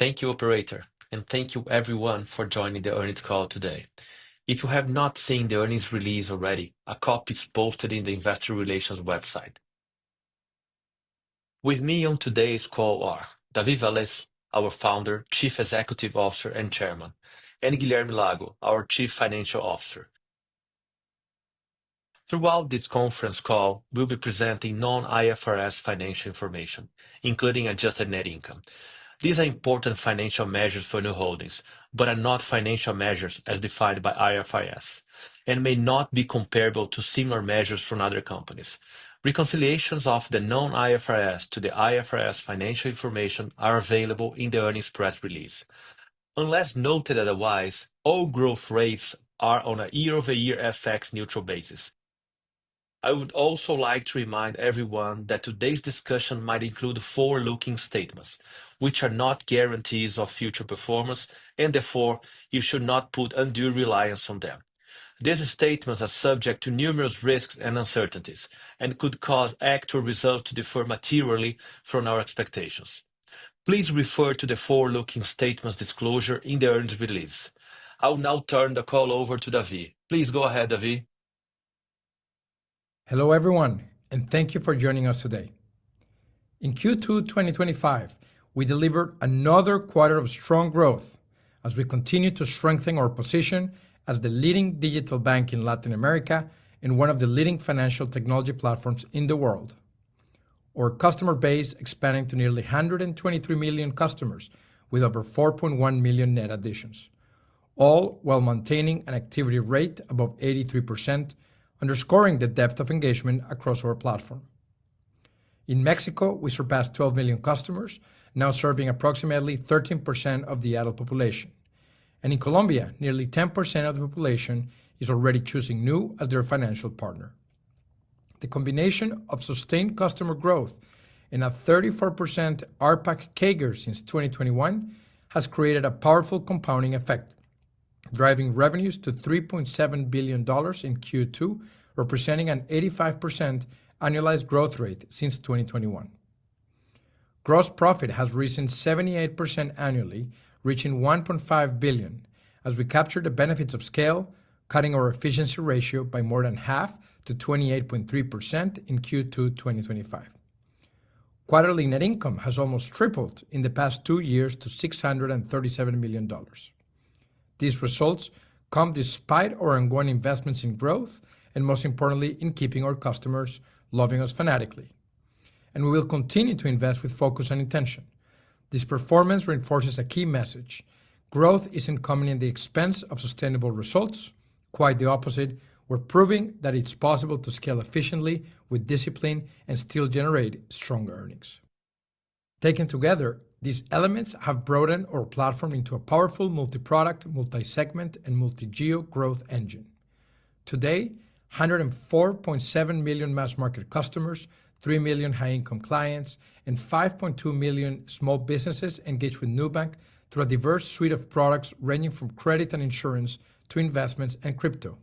Thank you, operator, and thank you everyone for joining the earnings call today. If you have not seen the earnings release already, a copy is posted in the Investor Relations website. With me on today's call are David Vélez, our founder, Chief Executive Officer, and Chairman, and Guilherme Lago, our Chief Financial Officer. Throughout this conference call, we'll be presenting non-IFRS financial information, including adjusted net income. These are important financial measures for New Holdings, but are not financial measures as defined by IFRS, and may not be comparable to similar measures from other companies. Reconciliations of the non-IFRS to the IFRS financial information are available in the earnings press release. Unless noted otherwise, all growth rates are on a year-over-year FX neutral basis. I would also like to remind everyone that today's discussion might include forward-looking statements, which are not guarantees of future performance, and therefore you should not put undue reliance on them. These statements are subject to numerous risks and uncertainties, and could cause actual results to differ materially from our expectations. Please refer to the forward-looking statements disclosure in the earnings release. I will now turn the call over to David. Please go ahead, David. Hello, everyone, and thank you for joining us today. In Q2 2025, we delivered another quarter of strong growth as we continue to strengthen our position as the leading digital bank in Latin America and one of the leading financial technology platforms in the world. Our customer base expanding to nearly 123 million customers with over 4.1 million net additions, all while maintaining an activity rate above 83%, underscoring the depth of engagement across our platform. In Mexico, we surpassed 12 million customers, now serving approximately 13% of the adult population. And in Colombia, nearly 10% of the population is already choosing Nu as their financial partner. The combination of sustained customer growth and a 34% RPAC CAGR since 2021 has created a powerful compounding effect, driving revenues to $3.7 billion in Q2, representing an 85% annualized growth rate since 2021. Gross profit has risen 78% annually, reaching $1.5 billion, as we capture the benefits of scale, cutting our efficiency ratio by more than half to 28.3% in Q2 2025. Quarterly net income has almost tripled in the past 2 years to $637 million. These results come despite our ongoing investments in growth and, most importantly, in keeping our customers loving us fanatically. And we will continue to invest with focus and intention. This performance reinforces a key message. Growth isn't coming at the expense of sustainable results. Quite the opposite. We're proving that it's possible to scale efficiently with discipline and still generate strong earnings. Taken together, these elements have broadened our platform into a powerful multi-product, multi-segment, and multi-geo growth engine. Today, 104.7 million mass market customers, 3 million high-income clients, and 5.2 million small businesses engage with Nubank through a diverse suite of products ranging from credit and insurance to investments and crypto.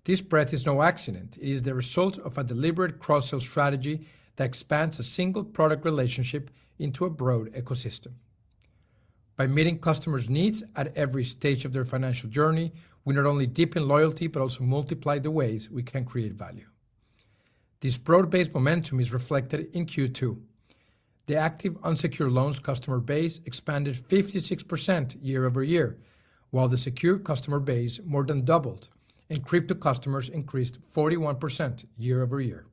This breadth is no accident. It is the result of a deliberate cross-sell strategy that expands a single product relationship into a broad ecosystem. By meeting customers' needs at every stage of their financial journey, we not only deepen loyalty but also multiply the ways we can create value. This broad-based momentum is reflected in Q2. The active unsecured loans customer base expanded 56% year over year, while the secure customer base more than doubled, and crypto customers increased 41% year over year.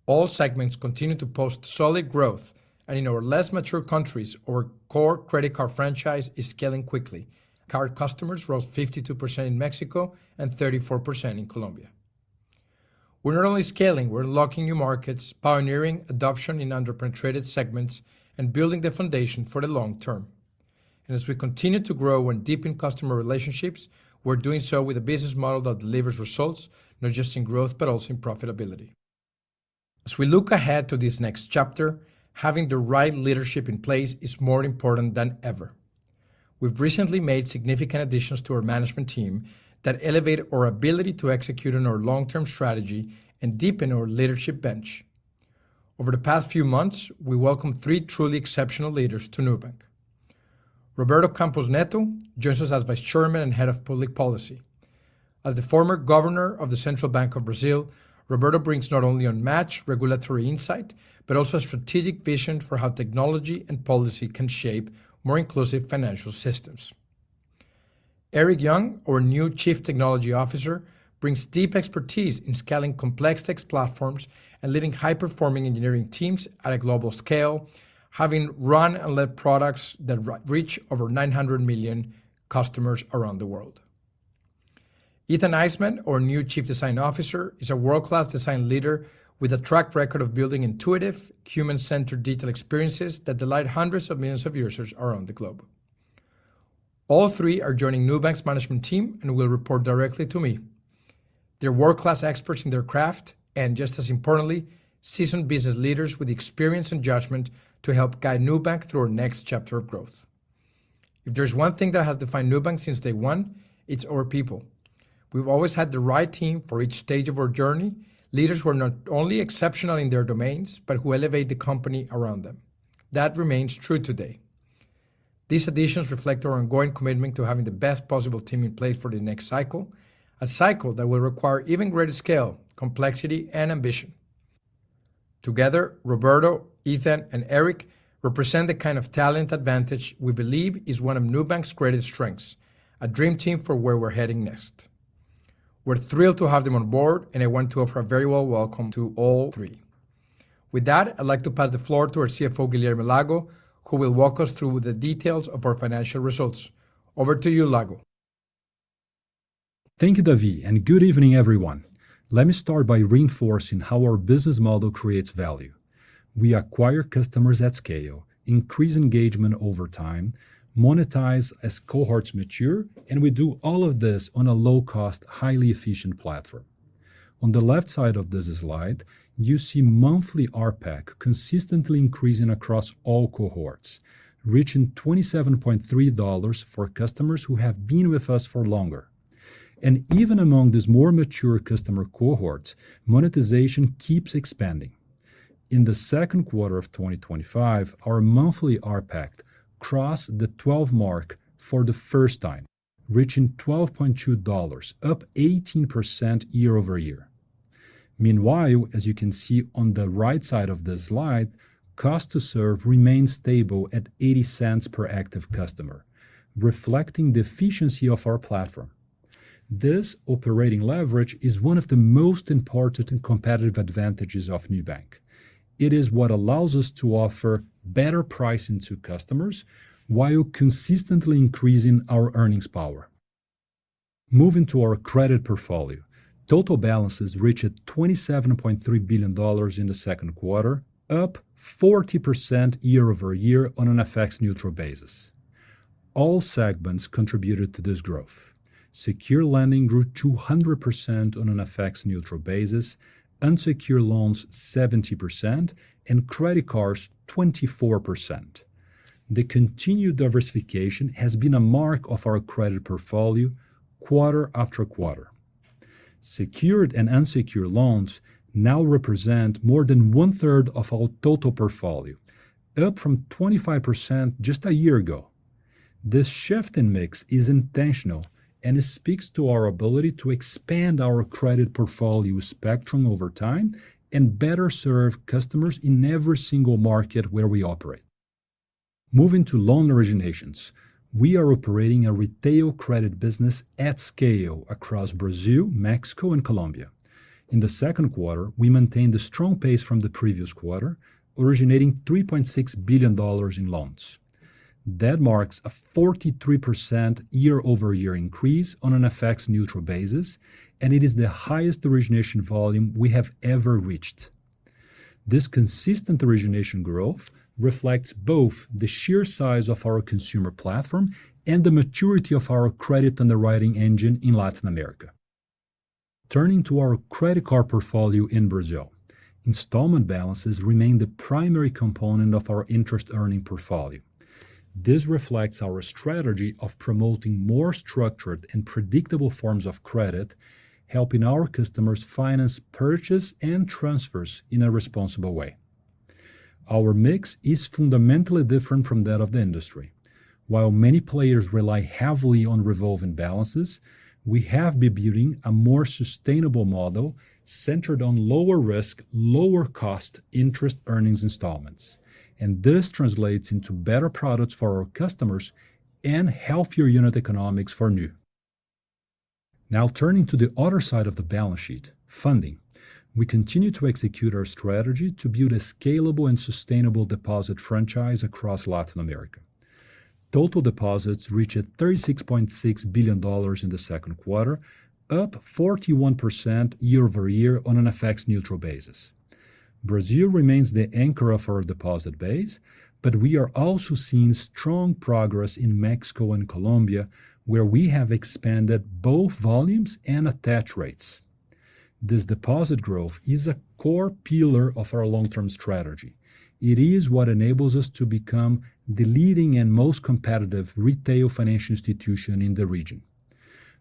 All segments continue to post solid growth, and in our less mature countries, our core credit card franchise is scaling quickly. Card customers rose 52% in Mexico and 34% in Colombia. We're not only scaling, we're unlocking new markets, pioneering adoption in underpenetrated segments, and building the foundation for the long term. And as we continue to grow and deepen customer relationships, we're doing so with a business model that delivers results, not just in growth, but also in profitability. As we look ahead to this next chapter, having the right leadership in place is more important than ever. We've recently made significant additions to our management team that elevate our ability to execute on our long-term strategy and deepen our leadership bench. Over the past few months, we welcomed three truly exceptional leaders to Nubank. Roberto Campos Neto joins us as Vice Chairman and Head of Public Policy. As the former Governor of the Central Bank of Brazil, Roberto brings not only unmatched regulatory insight, but also a strategic vision for how technology and policy can shape more inclusive financial systems. Eric Young, our new Chief Technology Officer, brings deep expertise in scaling complex tech platforms and leading high-performing engineering teams at a global scale, having run and led products that reach over 900 million customers around the world. Ethan Eisman, our new Chief Design Officer, is a world-class design leader with a track record of building intuitive, human-centered digital experiences that delight hundreds of millions of users around the globe. All three are joining Nubank's management team and will report directly to me. They're world-class experts in their craft and, just as importantly, seasoned business leaders with experience and judgment to help guide Nubank through our next chapter of growth. If there's one thing that has defined Nubank since day one, it's our people. We've always had the right team for each stage of our journey, leaders who are not only exceptional in their domains, but who elevate the company around them. That remains true today. These additions reflect our ongoing commitment to having the best possible team in place for the next cycle, a cycle that will require even greater scale, complexity, and ambition. Together, Roberto, Ethan, and Eric represent the kind of talent advantage we believe is one of Nubank's greatest strengths, a dream team for where we're heading next. We're thrilled to have them on board, and I want to offer a very warm welcome to all three. With that, I'd like to pass the floor to our CFO, Guilherme Lago, who will walk us through the details of our financial results. Over to you, Lago. Thank you, Davi, and good evening, everyone. Let me start by reinforcing how our business model creates value. We acquire customers at scale, increase engagement over time, monetize as cohorts mature, and we do all of this on a low-cost, highly efficient platform. On the left side of this slide, you see monthly RPAC consistently increasing across all cohorts, reaching $27.3 for customers who have been with us for longer. And even among these more mature customer cohorts, monetization keeps expanding. In the second quarter of 2025, our monthly RPAC crossed the 12 mark for the first time, reaching $12.2, up 18% year over year. Meanwhile, as you can see on the right side of the slide, cost to serve remains stable at 80 cents per active customer, reflecting the efficiency of our platform. This operating leverage is one of the most important and competitive advantages of Nubank. It is what allows us to offer better pricing to customers while consistently increasing our earnings power. Moving to our credit portfolio, total balances reached $27.3 billion in the second quarter, up 40% year over year on an FX-neutral basis. All segments contributed to this growth. Secure lending grew 200% on an FX-neutral basis, unsecured loans 70%, and credit cards 24%. The continued diversification has been a mark of our credit portfolio quarter after quarter. Secured and unsecured loans now represent more than one-third of our total portfolio, up from 25% just a year ago. This shift in mix is intentional, and it speaks to our ability to expand our credit portfolio spectrum over time and better serve customers in every single market where we operate. Moving to loan originations, we are operating a retail credit business at scale across Brazil, Mexico, and Colombia. In the second quarter, we maintained the strong pace from the previous quarter, originating $3.6 billion in loans. That marks a 43% year-over-year increase on an FX-neutral basis, and it is the highest origination volume we have ever reached. This consistent origination growth reflects both the sheer size of our consumer platform and the maturity of our credit underwriting engine in Latin America. Turning to our credit card portfolio in Brazil, installment balances remain the primary component of our interest-earning portfolio. This reflects our strategy of promoting more structured and predictable forms of credit, helping our customers finance purchase and transfers in a responsible way. Our mix is fundamentally different from that of the industry. While many players rely heavily on revolving balances, we have been building a more sustainable model centered on lower risk, lower cost interest earnings installments. And this translates into better products for our customers and healthier unit economics for Nu. Now turning to the other side of the balance sheet, funding. We continue to execute our strategy to build a scalable and sustainable deposit franchise across Latin America. Total deposits reached $36.6 billion in the second quarter, up 41% year-over-year on an FX-neutral basis. Brazil remains the anchor of our deposit base, but we are also seeing strong progress in Mexico and Colombia, where we have expanded both volumes and attach rates. This deposit growth is a core pillar of our long-term strategy. It is what enables us to become the leading and most competitive retail financial institution in the region.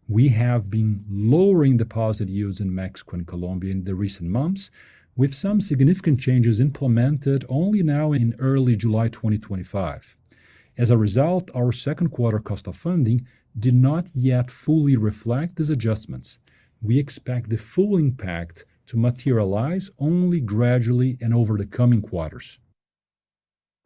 We have been lowering deposit yields in Mexico and Colombia in the recent months, with some significant changes implemented only now in early July 2025. As a result, our second quarter cost of funding did not yet fully reflect these adjustments. We expect the full impact to materialize only gradually and over the coming quarters.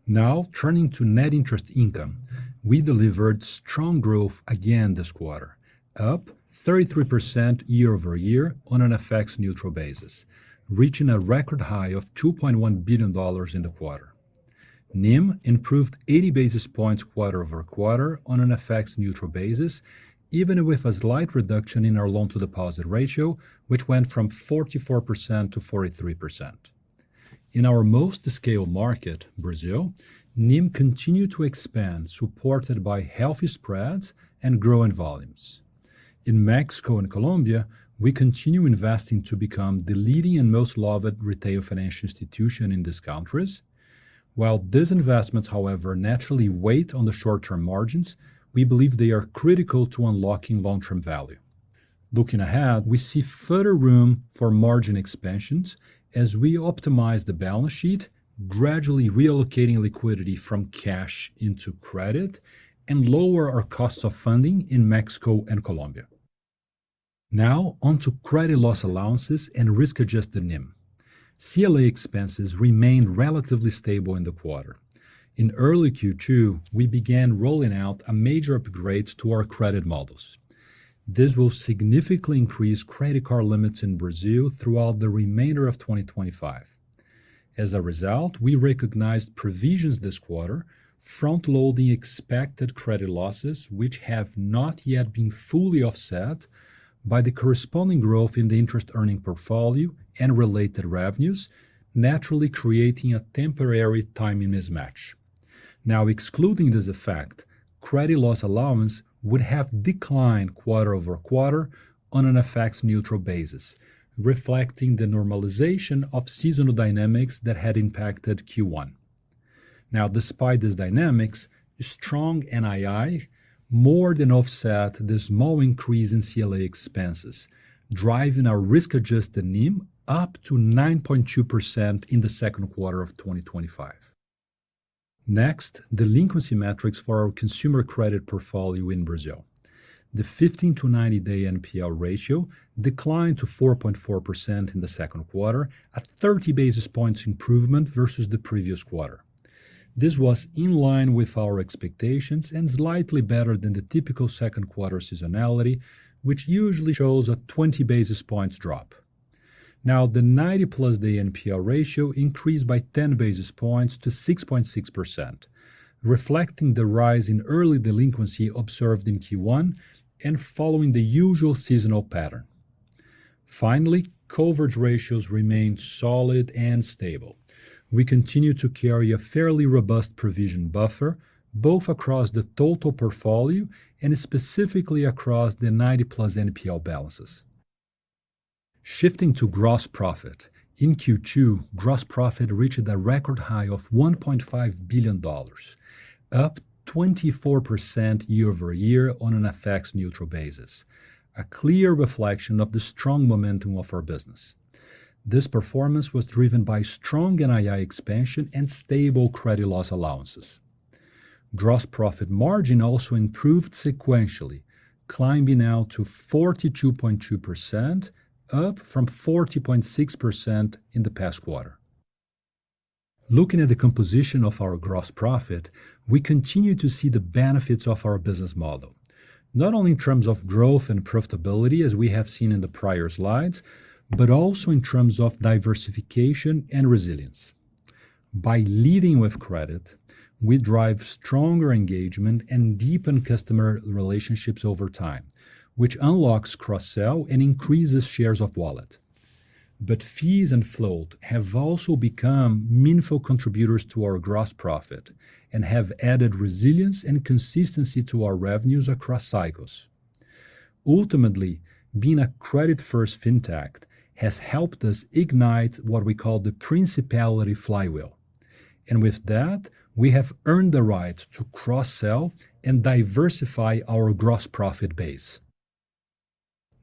Now, turning to net interest income, we delivered strong growth again this quarter, up 33% year-over-year on an FX-neutral basis, reaching a record high of $2.1 billion in the quarter. NIM improved 80 basis points quarter-over-quarter on an FX-neutral basis, even with a slight reduction in our loan-to-deposit ratio, which went from 44% to 43%. In our most scaled market, Brazil, NIM continued to expand, supported by healthy spreads and growing volumes. In Mexico and Colombia, we continue investing to become the leading and most loved retail financial institution in these countries. While these investments, however, naturally weigh on the short-term margins, we believe they are critical to unlocking long-term value. Looking ahead, we see further room for margin expansions as we optimize the balance sheet, gradually reallocating liquidity from cash into credit and lower our costs of funding in Mexico and Colombia. Now, on to credit loss allowances and risk-adjusted NIM. CLA expenses remained relatively stable in the quarter. In early Q2, we began rolling out a major upgrade to our credit models. This will significantly increase credit card limits in Brazil throughout the remainder of 2025. As a result, we recognized provisions this quarter, front-loading expected credit losses, which have not yet been fully offset by the corresponding growth in the interest-earning portfolio and related revenues, naturally creating a temporary timing mismatch. Now, excluding this effect, credit loss allowance would have declined quarter-over-quarter on an FX-neutral basis, reflecting the normalization of seasonal dynamics that had impacted Q1. Now, despite these dynamics, strong NII more than offset the small increase in CLA expenses, driving our risk-adjusted NIM up to 9.2% in the second quarter of 2025. Next, delinquency metrics for our consumer credit portfolio in Brazil. The 15 to 90-day NPL ratio declined to 4.4% in the second quarter, a 30 basis points improvement versus the previous quarter. This was in line with our expectations and slightly better than the typical second quarter seasonality, which usually shows a 20 basis points drop. Now, the 90-plus day NPL ratio increased by 10 basis points to 6.6%, reflecting the rise in early delinquency observed in Q1 and following the usual seasonal pattern. Finally, coverage ratios remained solid and stable. We continue to carry a fairly robust provision buffer, both across the total portfolio and specifically across the 90-plus NPL balances. Shifting to gross profit, in Q2, gross profit reached a record high of $1.5 billion, up 24% year-over-year on an FX-neutral basis, a clear reflection of the strong momentum of our business. This performance was driven by strong NII expansion and stable credit loss allowances. Gross profit margin also improved sequentially, climbing now to 42.2%, up from 40.6% in the past quarter. Looking at the composition of our gross profit, we continue to see the benefits of our business model, not only in terms of growth and profitability, as we have seen in the prior slides, but also in terms of diversification and resilience. By leading with credit, we drive stronger engagement and deepen customer relationships over time, which unlocks cross-sell and increases shares of wallet. But fees and float have also become meaningful contributors to our gross profit and have added resilience and consistency to our revenues across cycles. Ultimately, being a credit-first fintech has helped us ignite what we call the principality flywheel. And with that, we have earned the right to cross-sell and diversify our gross profit base.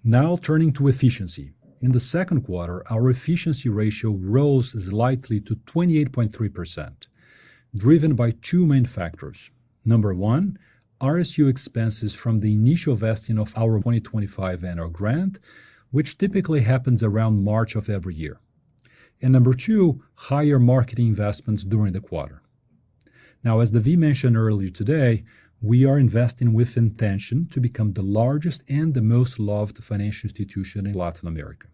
Now turning to efficiency. In the second quarter, our efficiency ratio rose slightly to 28.3%, driven by two main factors. Number one, RSU expenses from the initial vesting of our 2025 annual grant, which typically happens around March of every year. And number two, higher marketing investments during the quarter. Now, as Davi mentioned earlier today, we are investing with intention to become the largest and the most loved financial institution in Latin America.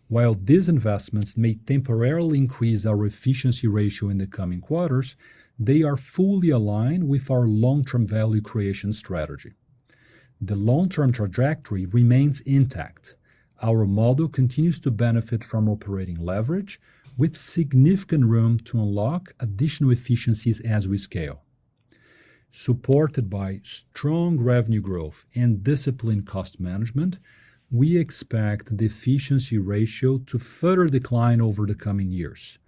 While these investments may temporarily increase our efficiency ratio in the coming quarters, they are fully aligned with our long-term value creation strategy. The long-term trajectory remains intact. Our model continues to benefit from operating leverage, with significant room to unlock additional efficiencies as we scale. Supported by strong revenue growth and disciplined cost management, we expect the efficiency ratio to further decline over the coming years,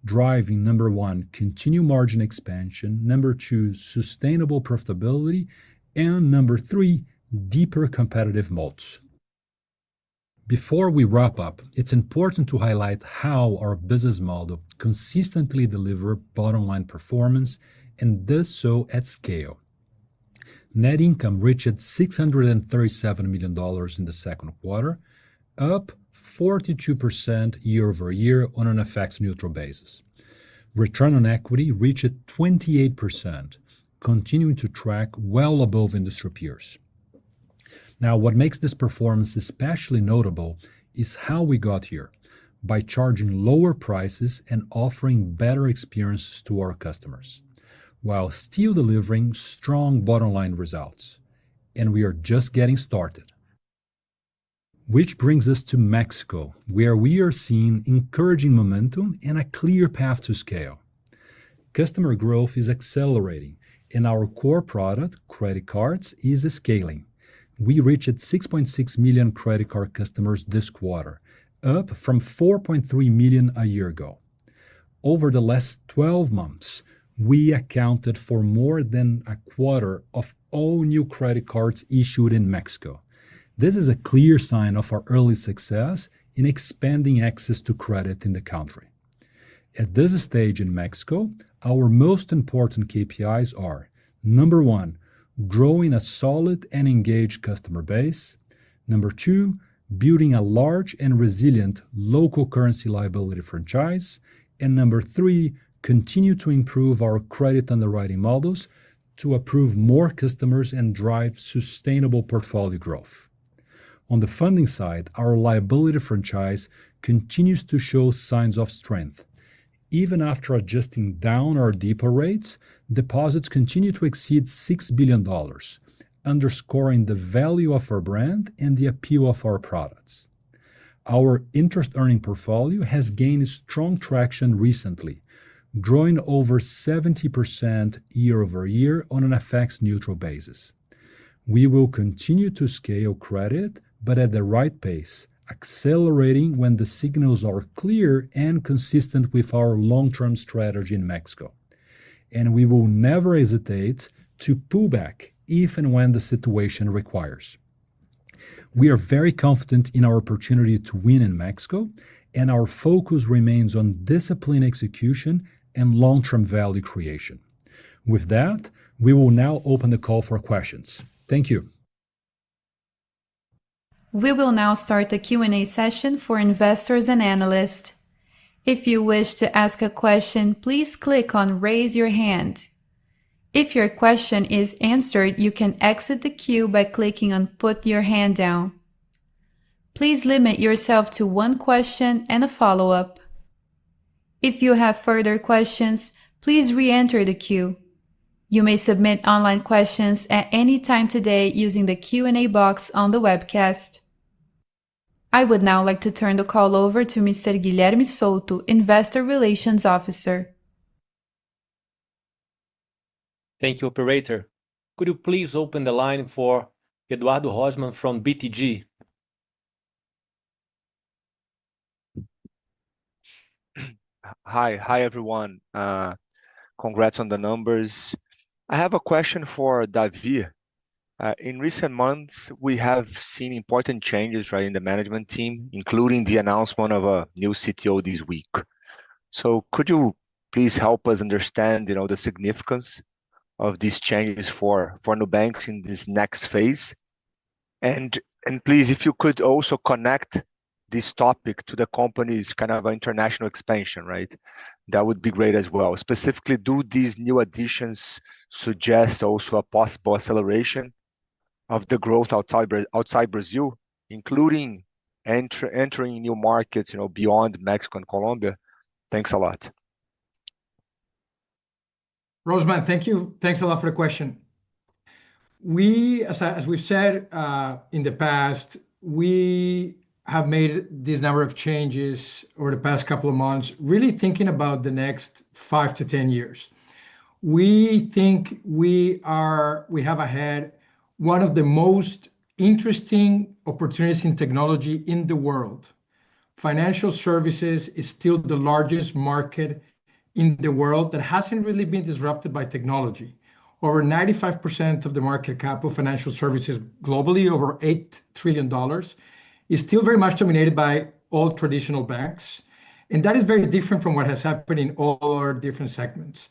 driving number one, continued margin expansion, number two, sustainable profitability, and number three, deeper competitive moats. Before we wrap up, it's important to highlight how our business model consistently delivers bottom-line performance and does so at scale. Net income reached $637 million in the second quarter, up 42% year over year on an FX-neutral basis. Return on equity reached 28%, continuing to track well above industry peers. Now, what makes this performance especially notable is how we got here, by charging lower prices and offering better experiences to our customers, while still delivering strong bottom-line results. And we are just getting started. Which brings us to Mexico, where we are seeing encouraging momentum and a clear path to scale. Customer growth is accelerating, and our core product, credit cards, is scaling. We reached 6.6 million credit card customers this quarter, up from 4.3 million a year ago. Over the last 12 months, we accounted for more than a quarter of all new credit cards issued in Mexico. This is a clear sign of our early success in expanding access to credit in the country. At this stage in Mexico, our most important KPIs are: number one, growing a solid and engaged customer base; number two, building a large and resilient local currency liability franchise; and number three, continue to improve our credit underwriting models to approve more customers and drive sustainable portfolio growth. On the funding side, our liability franchise continues to show signs of strength. Even after adjusting down our deposit rates, deposits continue to exceed $6 billion, underscoring the value of our brand and the appeal of our products. Our interest-earning portfolio has gained strong traction recently, growing over 70% year over year on an FX-neutral basis. We will continue to scale credit, but at the right pace, accelerating when the signals are clear and consistent with our long-term strategy in Mexico. And we will never hesitate to pull back if and when the situation requires. We are very confident in our opportunity to win in Mexico, and our focus remains on disciplined execution and long-term value creation. With that, we will now open the call for questions. Thank you. We will now start the Q&A session for investors and analysts. If you wish to ask a question, please click on Raise Your Hand. If your question is answered, you can exit the queue by clicking on Put Your Hand Down. Please limit yourself to one question and a follow-up. If you have further questions, please re-enter the queue. You may submit online questions at any time today using the Q&A box on the webcast. I would now like to turn the call over to Mr. Guilherme Souto, Investor Relations Officer. Thank you, operator. Could you please open the line for Eduardo Rosman from BTG? Hi everyone. Congrats on the numbers. I have a question for Davi. In recent months, we have seen important changes, right, in the management team, including the announcement of a new CTO this week. So could you please help us understand, the significance of these changes for Nubank in this next phase? And please, if you could also connect this topic to the company's kind of international expansion, right? That would be great as well. Specifically, do these new additions suggest also a possible acceleration of the growth outside Brazil, including entering new markets, beyond Mexico and Colombia? Thanks a lot. Rosman, thank you. Thanks a lot for the question. As we've said in the past, we have made this number of changes over the past couple of months, really thinking about the next 5 to 10 years. We think we have ahead one of the most interesting opportunities in technology in the world. Financial services is still the largest market in the world that hasn't really been disrupted by technology. Over 95% of the market cap of financial services globally, over $8 trillion, is still very much dominated by all traditional banks. And that is very different from what has happened in all our different segments.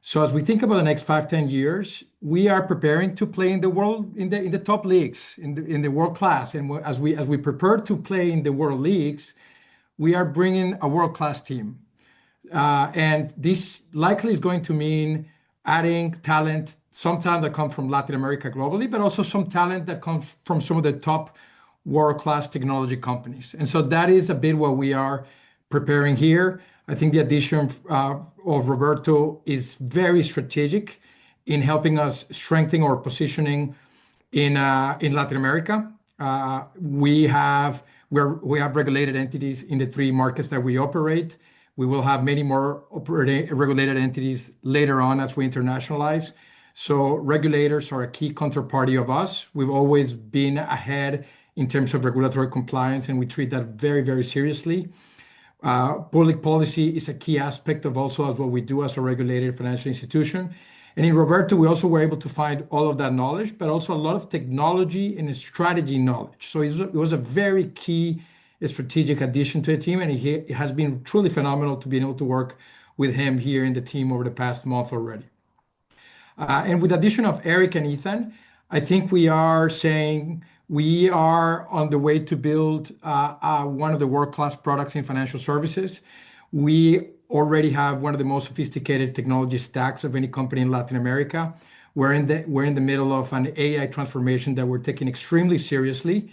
So as we think about the next 5, 10 years, we are preparing to play in the world, in the top leagues, in the world class. And as we prepare to play in the world leagues, we are bringing a world-class team. And this likely is going to mean adding talent, some talent that comes from Latin America globally, but also some talent that comes from some of the top world-class technology companies. And so that is a bit what we are preparing here. I think the addition of Roberto is very strategic in helping us strengthen our positioning in Latin America. We have regulated entities in the 3 markets that we operate. We will have many more regulated entities later on as we internationalize. So regulators are a key counterparty of us. We've always been ahead in terms of regulatory compliance, and we treat that very, very seriously. Public policy is a key aspect of also as what we do as a regulated financial institution. And in Roberto, we also were able to find all of that knowledge, but also a lot of technology and strategy knowledge. So it was a very key strategic addition to the team, and it has been truly phenomenal to be able to work with him here in the team over the past month already. And with the addition of Eric and Ethan, I think we are saying we are on the way to build one of the world-class products in financial services. We already have one of the most sophisticated technology stacks of any company in Latin America. We're in the middle of an AI transformation that we're taking extremely seriously.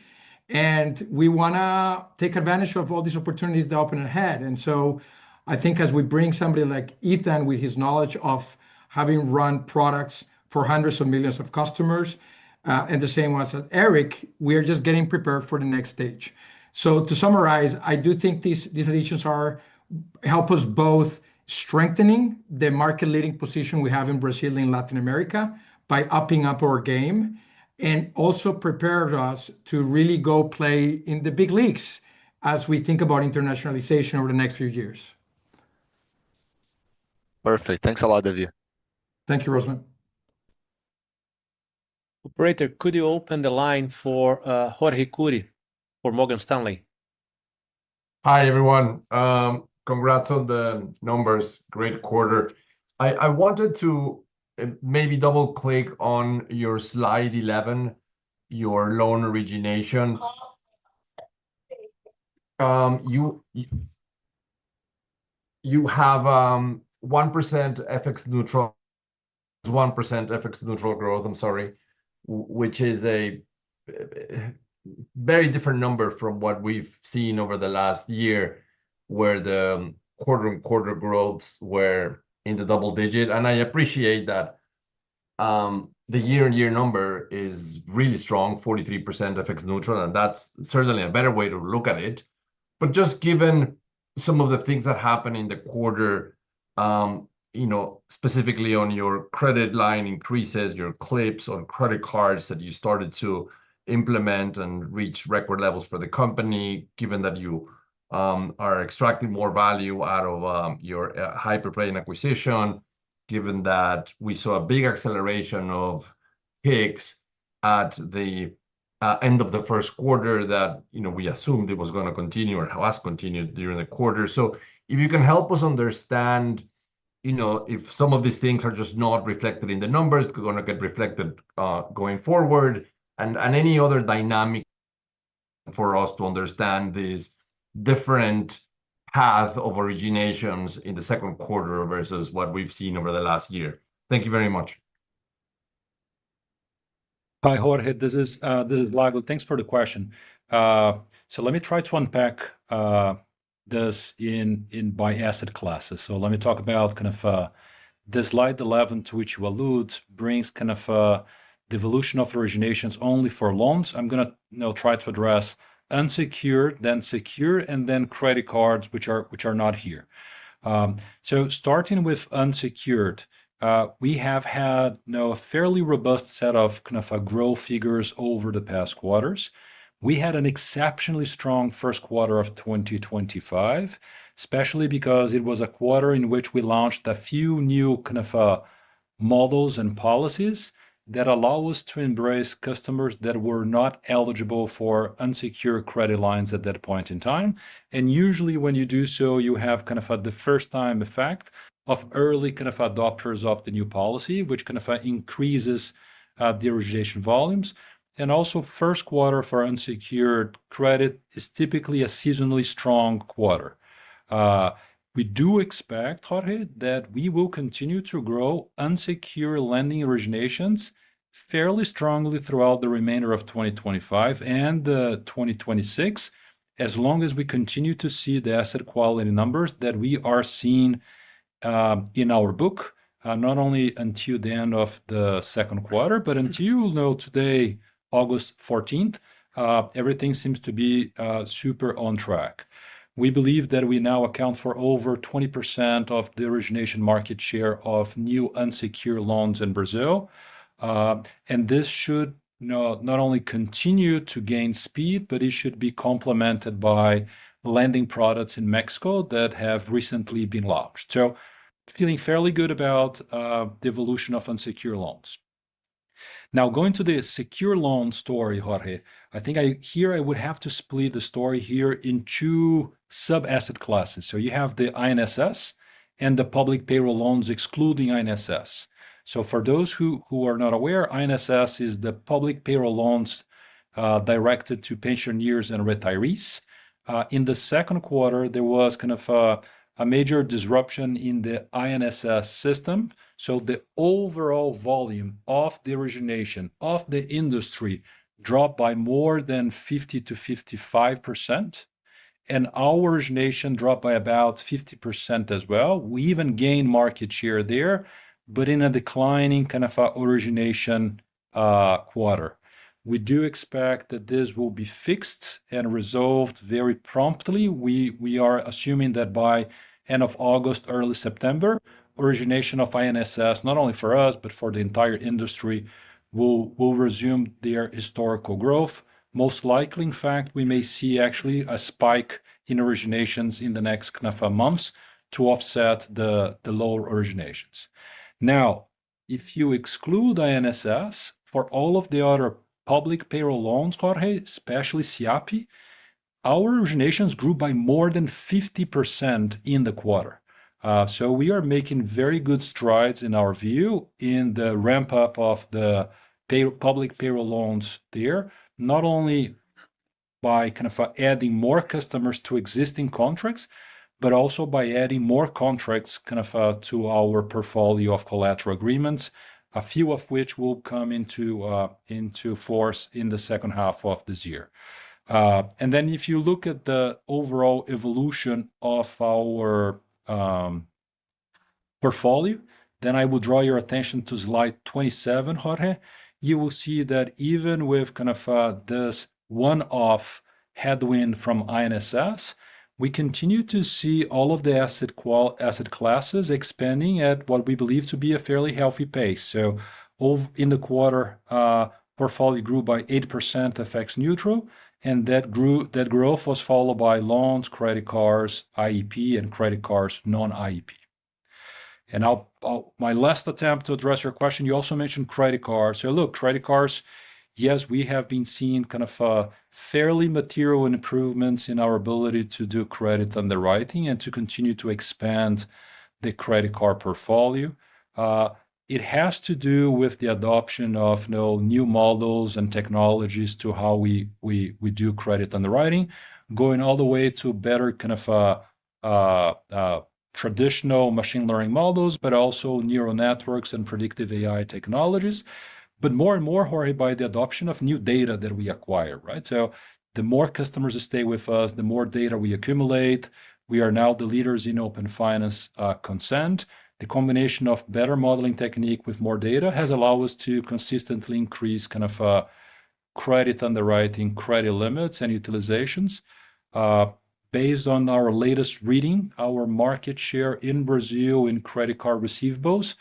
And we want to take advantage of all these opportunities that open ahead. And so I think as we bring somebody like Ethan with his knowledge of having run products for hundreds of millions of customers, and the same as Eric, we are just getting prepared for the next stage. So to summarize, I do think these additions help us both strengthening the market-leading position we have in Brazil and Latin America by upping up our game, and also prepares us to really go play in the big leagues as we think about internationalization over the next few years. Perfect. Thanks a lot, Davi. Thank you, Rosman. Operator, could you open the line for Jorge Kuri for Morgan Stanley? Hi, everyone. Congrats on the numbers. Great quarter. I wanted to maybe double click on your slide 11, your loan origination. You have 1% FX neutral, 1% FX neutral growth, I'm sorry, which is a very different number from what we've seen over the last year, where the quarter-on-quarter growths were in the double digit. And I appreciate that the year-on-year number is really strong, 43% FX neutral, and that's certainly a better way to look at it. But just given some of the things that happened in the quarter, specifically on your credit line increases, your clips on credit cards that you started to implement and reach record levels for the company, given that you are extracting more value out of your Hyperpay acquisition, given that we saw a big acceleration of Pix at the end of the first quarter that we assumed it was going to continue or has continued during the quarter. So if you can help us understand, if some of these things are just not reflected in the numbers, they're going to get reflected going forward, and any other dynamic for us to understand this different path of originations in the second quarter versus what we've seen over the last year. Thank you very much. Hi, Jorge. This is Lago. Thanks for the question. So let me try to unpack this in by asset classes. So let me talk about kind of the slide 11 to which you allude brings kind of the evolution of originations only for loans. I'm gonna try to address unsecured, then secure, and then credit cards, which are not here. So starting with unsecured, we have had a fairly robust set of kind of growth figures over the past quarters. We had an exceptionally strong first quarter of 2025, especially because it was a quarter in which we launched a few new kind of models and policies that allow us to embrace customers that were not eligible for unsecured credit lines at that point in time. And usually when you do so, you have kind of the first time effect of early kind of adopters of the new policy, which kind of increases the origination volumes. And also first quarter for unsecured credit is typically a seasonally strong quarter. We do expect, Jorge, that we will continue to grow unsecured lending originations fairly strongly throughout the remainder of 2025 and 2026, as long as we continue to see the asset quality numbers that we are seeing in our book, not only until the end of the second quarter, but until today, August 14th, everything seems to be super on track. We believe that we now account for over 20% of the origination market share of new unsecured loans in Brazil. And this should not only continue to gain speed, but it should be complemented by lending products in Mexico that have recently been launched. So feeling fairly good about the evolution of unsecured loans. Now, going to the secure loan story, Jorge, I think I would have to split the story here in two sub-asset classes. So you have the INSS and the public payroll loans excluding INSS. So for those who are not aware, INSS is the public payroll loans directed to pensioners and retirees. In the second quarter, there was kind of a major disruption in the INSS system. So the overall volume of the origination of the industry dropped by more than 50 to 55%. And our origination dropped by about 50% as well. We even gained market share there, but in a declining kind of origination quarter. We do expect that this will be fixed and resolved very promptly. We are assuming that by end of August, early September, origination of INSS, not only for us, but for the entire industry, will resume their historical growth. Most likely, in fact, we may see actually a spike in originations in the next kind of months to offset the lower originations. Now, if you exclude INSS, for all of the other public payroll loans, Jorge, especially SIAPI, our originations grew by more than 50% in the quarter. So we are making very good strides in our view in the ramp up of the public payroll loans there, not only by kind of adding more customers to existing contracts, but also by adding more contracts kind of to our portfolio of collateral agreements, a few of which will come into force in the second half of this year. And then if you look at the overall evolution of our portfolio, then I will draw your attention to slide 27, Jorge. You will see that even with kind of this one-off headwind from INSS, we continue to see all of the asset classes expanding at what we believe to be a fairly healthy pace. So in the quarter, portfolio grew by 8% FX neutral, and that growth was followed by loans, credit cards, IEP, and credit cards non-IEP. And my last attempt to address your question, you also mentioned credit cards. So look, credit cards, yes, we have been seeing kind of fairly material improvements in our ability to do credit underwriting and to continue to expand the credit card portfolio. It has to do with the adoption of new models and technologies to how we do credit underwriting, going all the way to better kind of traditional machine learning models, but also neural networks and predictive AI technologies. But more and more, Jorge, by the adoption of new data that we acquire, right? So the more customers stay with us, the more data we accumulate. We are now the leaders in open finance consent. The combination of better modeling technique with more data has allowed us to consistently increase kind of credit underwriting, credit limits, and utilizations. Based on our latest reading, our market share in Brazil in credit card receivables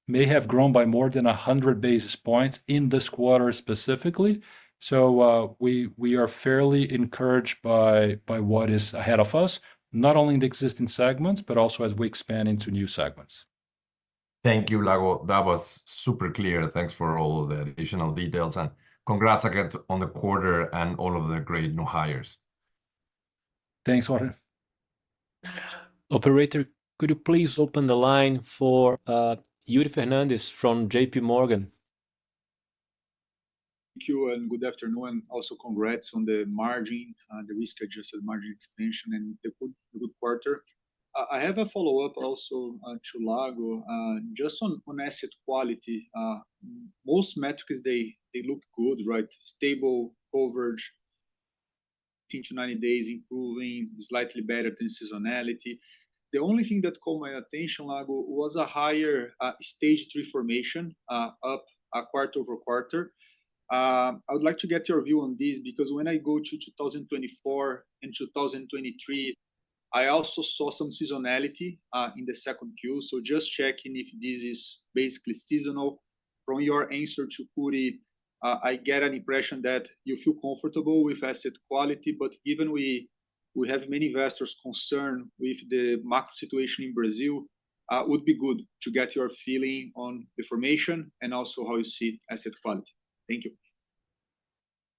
may have grown by more than 100 basis points in this quarter specifically. So we are fairly encouraged by what is ahead of us, not only in the existing segments, but also as we expand into new segments. Thank you, Lago. That was super clear. Thanks for all of the additional details, and congrats again on the quarter and all of the great new hires. Thanks, Jorge. Operator, could you please open the line for Yuri Fernandes from JP Morgan? Thank you and good afternoon. And also congrats on the margin, the risk-adjusted margin expansion and the good quarter. I have a follow-up also to Lago. Just on asset quality, most metrics, they look good, right? Stable coverage, 15 to 90 days improving, slightly better than seasonality. The only thing that caught my attention, Lago, was a higher stage 3 formation, up quarter over quarter. I would like to get your view on this because when I go to 2024 and 2023, I also saw some seasonality in the second Q. So just checking if this is basically seasonal. From your answer to Kuri, I get an impression that you feel comfortable with asset quality, but given we have many investors concerned with the macro situation in Brazil, would be good to get your feeling on the formation and also how you see asset quality. Thank you.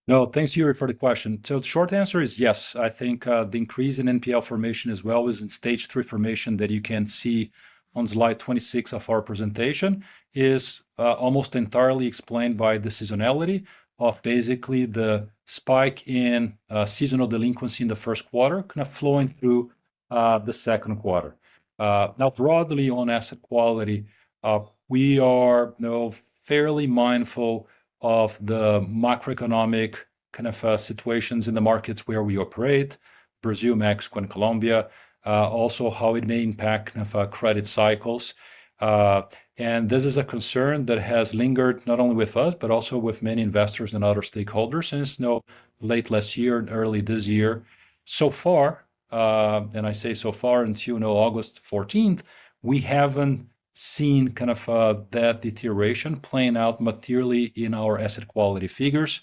No, thanks, Yuri, for the question. So the short answer is yes. I think the increase in NPL formation as well as in stage 3 formation that you can see on slide 26 of our presentation is almost entirely explained by the seasonality of basically the spike in seasonal delinquency in the first quarter, kind of flowing through the second quarter. Now, broadly on asset quality, we are fairly mindful of the macroeconomic kind of situations in the markets where we operate, Brazil, Mexico, and Colombia, also how it may impact kind of credit cycles. And this is a concern that has lingered not only with us, but also with many investors and other stakeholders since late last year and early this year. So far, and I say so far until August 14th, we haven't seen kind of that deterioration playing out materially in our asset quality figures.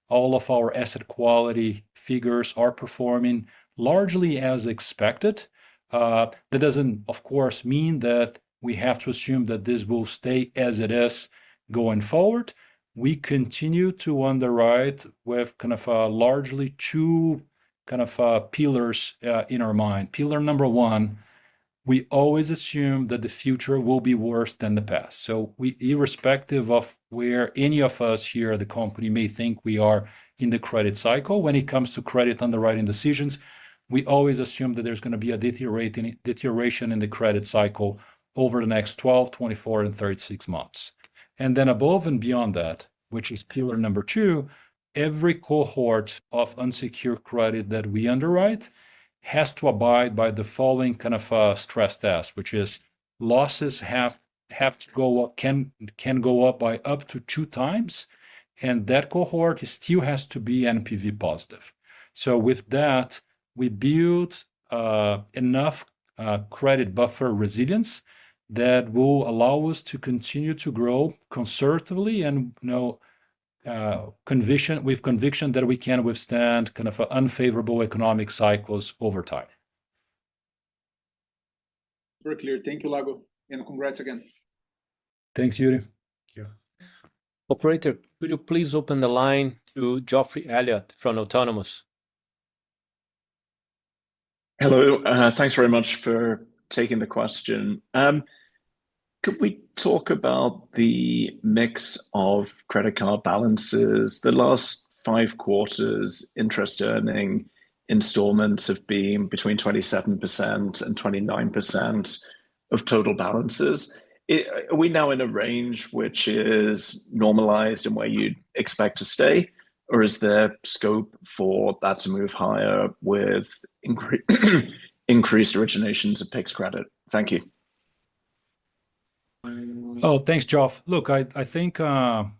All of our asset quality figures are performing largely as expected. That doesn't, of course, mean that we have to assume that this will stay as it is going forward. We continue to underwrite with kind of largely two kind of pillars in our mind. Pillar number one, we always assume that the future will be worse than the past. So we, irrespective of where any of us here at the company may think we are in the credit cycle, when it comes to credit underwriting decisions, we always assume that there's going to be a deterioration in the credit cycle over the next 12, 24, and 36 months. And then above and beyond that, which is pillar number two, every cohort of unsecured credit that we underwrite has to abide by the following kind of stress test, which is losses have to go up, can go up by up to 2 times, and that cohort still has to be NPV positive. So with that, we build enough credit buffer resilience that will allow us to continue to grow conservatively and conviction that we can withstand kind of unfavorable economic cycles over time. Very clear. Thank you, Lago, and congrats again. Thanks, Yuri. Yeah. Operator, could you please open the line to Geoffrey Elliott from Autonomous? Hello, thanks very much for taking the question. Could we talk about the mix of credit card balances? The last 5 quarters, interest earning installments have been between 27% and 29% of total balances. Are we now in a range which is normalized and where you'd expect to stay? Or is there scope for that to move higher with increased originations of PIX credit? Thank you. Oh, thanks, Geoff. Look, I think I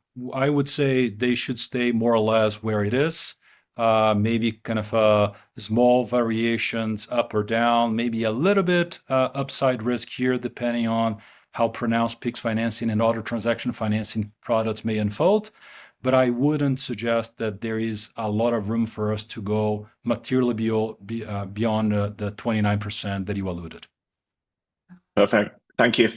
would say they should stay more or less where it is. Maybe kind of small variations up or down, maybe a little bit upside risk here, depending on how pronounced PIX financing and other transaction financing products may unfold. But I wouldn't suggest that there is a lot of room for us to go materially beyond the 29% that you alluded. Perfect. Thank you.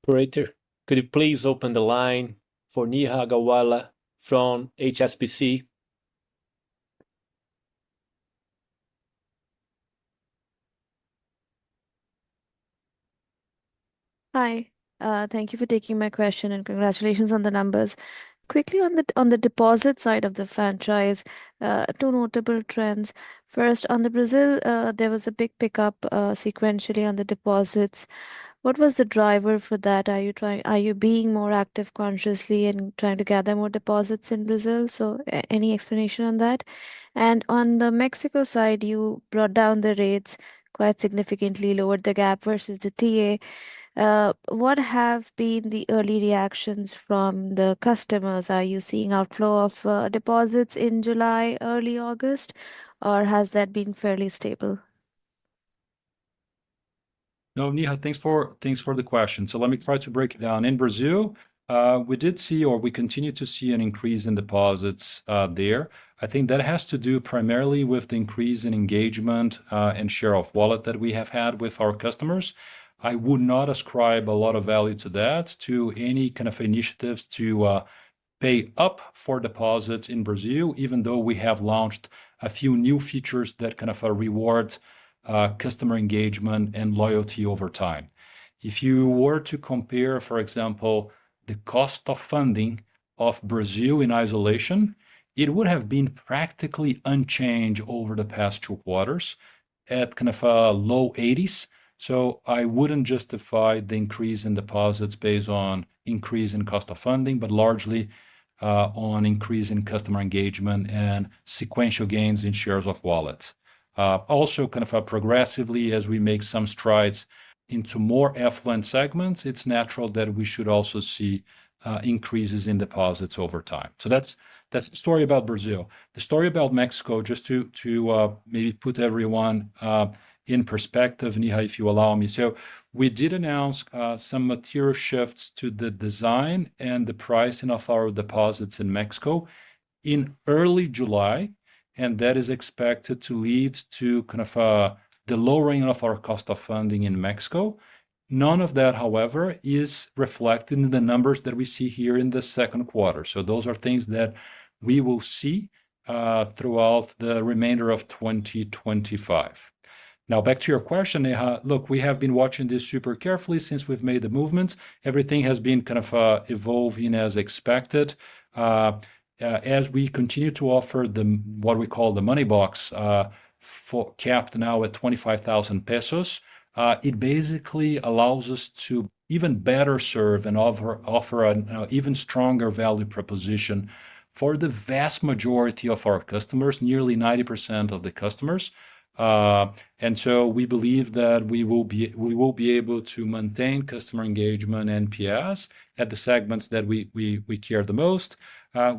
Operator, could you please open the line for Neha Agarwala from HSBC? Hi, thank you for taking my question and congratulations on the numbers. Quickly on the deposit side of the franchise, 2 notable trends. First, on the Brazil, there was a big pickup sequentially on the deposits. What was the driver for that? Are you being more active consciously and trying to gather more deposits in Brazil? So any explanation on that? And on the Mexico side, you brought down the rates quite significantly, lowered the gap versus the TA. What have been the early reactions from the customers? Are you seeing outflow of deposits in July, early August, or has that been fairly stable? No, Neha, thanks for the question. So let me try to break it down. In Brazil, we did see, or we continue to see, an increase in deposits there. I think that has to do primarily with the increase in engagement and share of wallet that we have had with our customers. I would not ascribe a lot of value to that, to any kind of initiatives to pay up for deposits in Brazil, even though we have launched a few new features that kind of reward customer engagement and loyalty over time. If you were to compare, for example, the cost of funding of Brazil in isolation, it would have been practically unchanged over the past 2 quarters at kind of low 80s. So I wouldn't justify the increase in deposits based on increase in cost of funding, but largely on increase in customer engagement and sequential gains in shares of wallets. Also, kind of progressively, as we make some strides into more affluent segments, it's natural that we should also see increases in deposits over time. So that's the story about Brazil. The story about Mexico, just to maybe put everyone in perspective, Neha, if you allow me. So we did announce some material shifts to the design and the pricing of our deposits in Mexico in early July, and that is expected to lead to kind of the lowering of our cost of funding in Mexico. None of that, however, is reflected in the numbers that we see here in the second quarter. So those are things that we will see throughout the remainder of 2025. Now, back to your question, Neha. Look, we have been watching this super carefully since we've made the movements. Everything has been kind of evolving as expected. As we continue to offer what we call the money box, for capped now at 25,000 pesos, it basically allows us to even better serve and offer an even stronger value proposition for the vast majority of our customers, nearly 90% of the customers. And so we believe that we will be able to maintain customer engagement NPS at the segments that we care the most.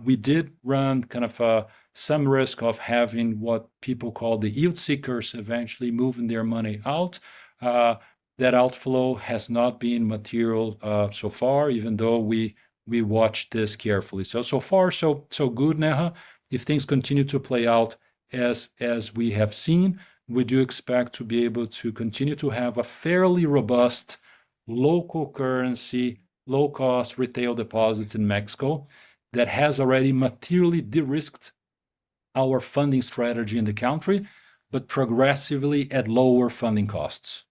We did run kind of some risk of having what people call the yield seekers eventually moving their money out. That outflow has not been material so far, even though we watched this carefully. So far, so good, Neha. If things continue to play out as we have seen, we do expect to be able to continue to have a fairly robust local currency, low-cost retail deposits in Mexico that has already materially de-risked our funding strategy in the country, but progressively at lower funding costs.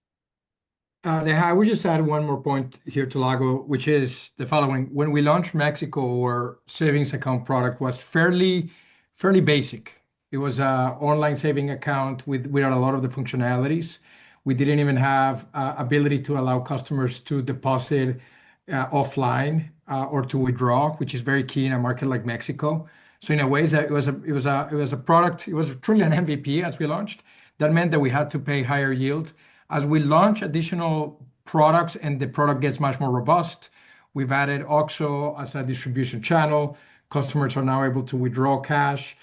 I would just add one more point here to Lago, which is the following. When we launched Mexico, our savings account product was fairly basic. It was an online saving account without a lot of the functionalities. We didn't even have ability to allow customers to deposit offline or to withdraw, which is very key in a market like Mexico. So in a way, it was a product. It was truly an MVP as we launched. That meant that we had to pay higher yield. As we launch additional products and the product gets much more robust, we've added OXXO as a distribution channel. Customers are now able to withdraw cash.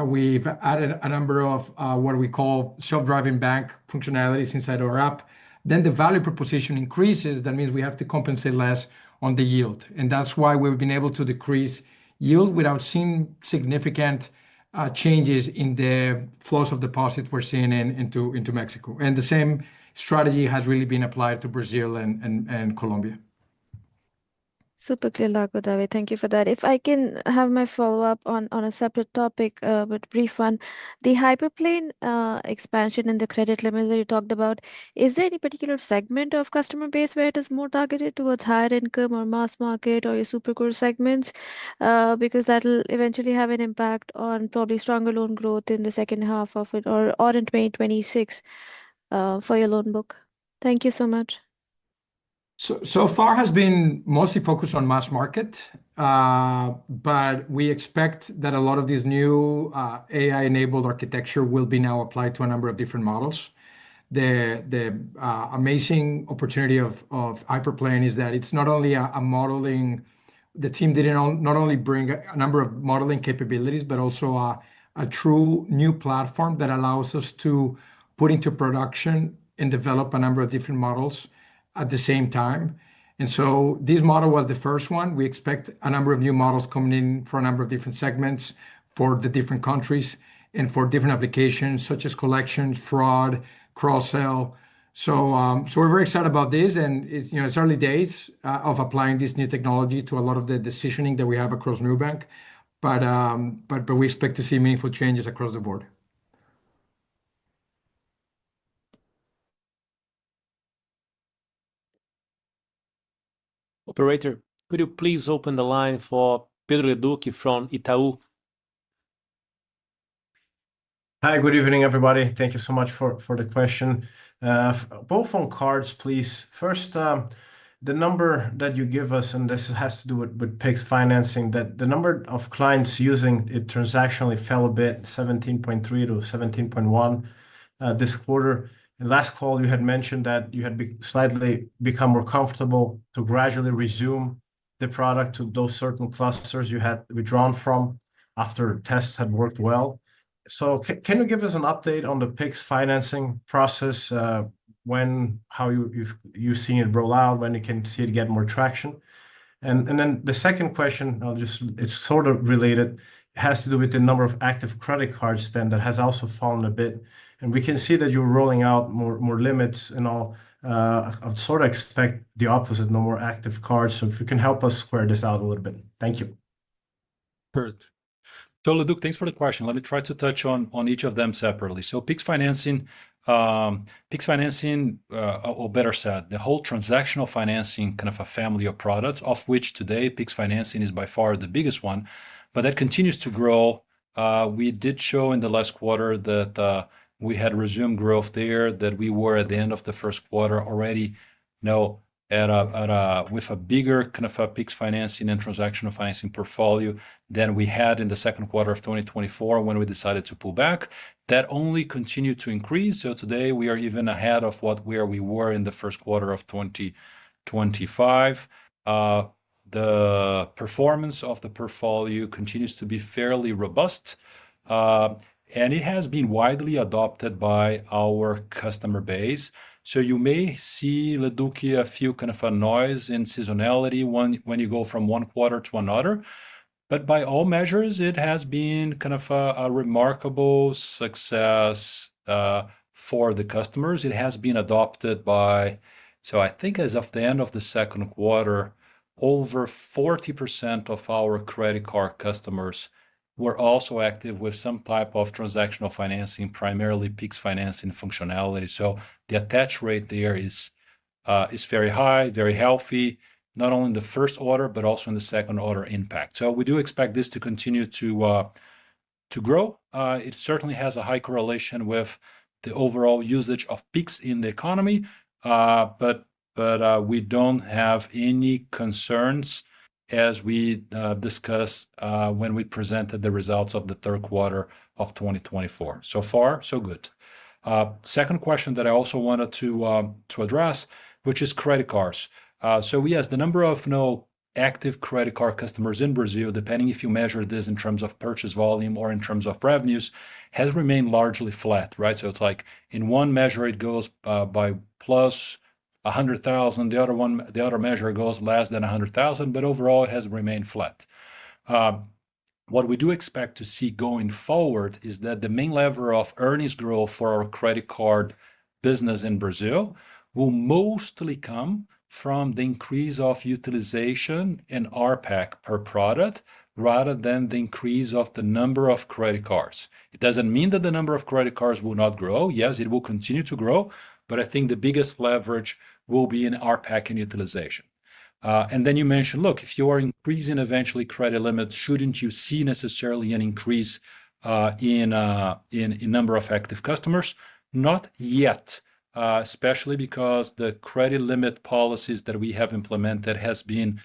We've added a number of what we call self-driving bank functionalities inside our app. Then the value proposition increases. That means we have to compensate less on the yield. And that's why we've been able to decrease yield without seeing significant changes in the flows of deposits we're seeing into Mexico. And the same strategy has really been applied to Brazil and Colombia. Super clear, Lago, David. Thank you for that. If I can have my follow-up on a separate topic, but brief one. The hyperplane expansion in the credit limits that you talked about, is there any particular segment of customer base where it is more targeted towards higher income or mass market or your super core segments? Because that'll eventually have an impact on probably stronger loan growth in the second half of it or in 2026 for your loan book. Thank you so much. So far has been mostly focused on mass market, but we expect that a lot of these new AI-enabled architecture will be now applied to a number of different models. The amazing opportunity of Hyperplane is that it's not only a modeling. The team didn't not only bring a number of modeling capabilities, but also a true new platform that allows us to put into production and develop a number of different models at the same time. And so this model was the first one. We expect a number of new models coming in for a number of different segments for the different countries and for different applications such as collections, fraud, cross-sell. So we're very excited about this, and it's early days of applying this new technology to a lot of the decisioning that we have across Nubank, but we expect to see meaningful changes across the board. Operator, could you please open the line for Pedro Leduc from Itaú? Hi, good evening, everybody. Thank you so much for the question. Both on cards, please. First, the number that you give us, and this has to do with Pix financing, that the number of clients using it transactionally fell a bit, 17.3 to 17.1 this quarter. In last call, you had mentioned that you had slightly become more comfortable to gradually resume the product to those certain clusters you had withdrawn from after tests had worked well. So can you give us an update on the Pix financing process, how you've seen it roll out, when you can see it get more traction? And then the second question, it's sort of related, has to do with the number of active credit cards then that has also fallen a bit. And we can see that you're rolling out more limits and all I would sort of expect the opposite, no more active cards. So if you can help us square this out a little bit. Thank you. Perfect. So, Leduc, thanks for the question. Let me try to touch on each of them separately. So, Pix financing, or better said, the whole transactional financing kind of a family of products, of which today Pix financing is by far the biggest one, but that continues to grow. We did show in the last quarter that we had resumed growth there, that we were at the end of the first quarter already, with a bigger kind of a Pix financing and transactional financing portfolio than we had in the second quarter of 2024 when we decided to pull back. That only continued to increase. So today we are even ahead of where we were in the first quarter of 2025. The performance of the portfolio continues to be fairly robust, and it has been widely adopted by our customer base. So you may see, Leduc, a few kind of a noise in seasonality when you go from one quarter to another. But by all measures, it has been kind of a remarkable success for the customers. It has been adopted by, so I think as of the end of the second quarter, over 40% of our credit card customers were also active with some type of transactional financing, primarily Pix financing functionality. So the attach rate there is very high, very healthy, not only in the first order, but also in the second order impact. So we do expect this to continue to grow. It certainly has a high correlation with the overall usage of Pix in the economy, but we don't have any concerns as we discussed when we presented the results of the third quarter of 2024. So far, so good. Second question that I also wanted to address, which is credit cards. So yes, the number of active credit card customers in Brazil, depending if you measure this in terms of purchase volume or in terms of revenues, has remained largely flat, right? So it's like in one measure it goes by plus 100,000, the other measure goes less than 100,000, but overall it has remained flat. What we do expect to see going forward is that the main lever of earnings growth for our credit card business in Brazil will mostly come from the increase of utilization in RPAC per product rather than the increase of the number of credit cards. It doesn't mean that the number of credit cards will not grow. Yes, it will continue to grow, but I think the biggest leverage will be in RPAC and utilization. And then you mentioned, look, if you are increasing eventually credit limits, shouldn't you see necessarily an increase in number of active customers? Not yet, especially because the credit limit policies that we have implemented has been